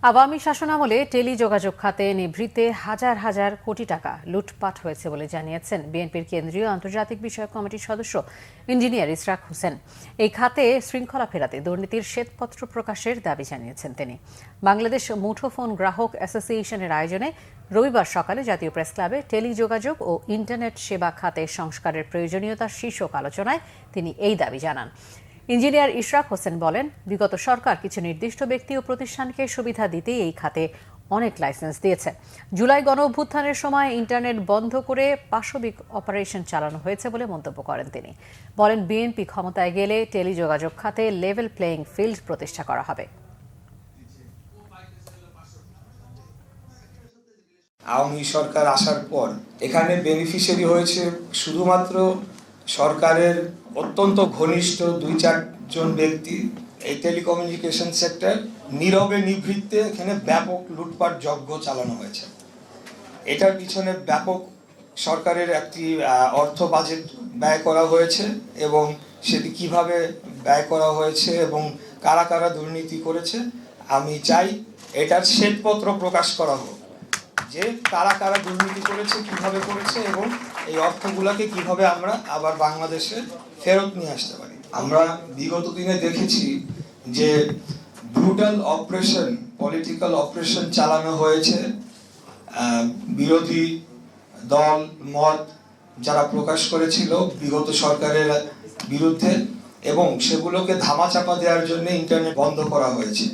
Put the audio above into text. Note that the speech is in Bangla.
আওয়ামী শাসনামলে টেলিযোগাযোগ খাতে নিভৃতে হাজার হাজার কোটি টাকা লুটপাট হয়েছে বলে জানিয়েছেন বিএনপির কেন্দ্রীয় আন্তর্জাতিক বিষয়ক কমিটির সদস্য ইঞ্জিনিয়ার ইশরাক হোসেন। এই খাতে শৃঙ্খলা ফেরাতে দুর্নীতির শ্বেতপত্র প্রকাশের দাবি জানিয়েছেন তিনি। বাংলাদেশ মুঠোফোন গ্রাহক অ্যাসোসিয়েশনের আয়োজনে রবিবার সকালে জাতীয় প্রেস ক্লাবে টেলিযোগাযোগ ও ইন্টারনেট সেবা খাতে সংস্কারের প্রয়োজনীয়তার শীর্ষক আলোচনায় তিনি এই দাবি জানান। ইঞ্জিনিয়ার ইশরাক হোসেন বলেন, বিগত সরকার কিছু নির্দিষ্ট ব্যক্তি ও প্রতিষ্ঠানকে সুবিধা দিতেই এই খাতে অনেক লাইসেন্স দিয়েছে। জুলাই গণঅভ্যুত্থানের সময় ইন্টারনেট বন্ধ করে পাশবিক অপারেশন চালানো হয়েছে বলে মন্তব্য করেন তিনি। বলেন, বিএনপি ক্ষমতায় গেলে টেলিযোগাযোগ খাতে লেভেল প্লেয়িং ফিল্ড প্রতিষ্ঠা করা হবে। আওয়ামী সরকার আসার পর এখানে বেনিফিশিয়ারি হয়েছে শুধুমাত্র সরকারের অত্যন্ত ঘনিষ্ঠ 2-4 জন ব্যক্তি। এই টেলিকমিউনিকেশন সেক্টর নীরবে নিভৃতে এখানে ব্যাপক লুটপাট যজ্ঞ চালানো হয়েছে। এটার পিছনে ব্যাপক সরকারের একটি অর্থ বাজেট ব্যয় করা হয়েছে এবং সেটি কিভাবে ব্যয় করা হয়েছে এবং কারা কারা দুর্নীতি করেছে আমি চাই এটার শ্বেতপত্র প্রকাশ করা হোক, যে কারা কারা দুর্নীতি করেছে, কিভাবে করেছে এবং এই অর্থগুলোকে কিভাবে আমরা আবার বাংলাদেশে ফেরত নিয়ে আসতে পারি। আমরা বিগত দিনে দেখেছি যে ব্রুটাল অপারেশন, পলিটিক্যাল অপারেশন চালানো হয়েছে বিরোধী দল মত যারা প্রকাশ করেছিল বিগত সরকারের বিরুদ্ধে, এবং সেগুলোকে ধামাচাপা দেওয়ার জন্য ইন্টারনেট বন্ধ করা হয়েছে।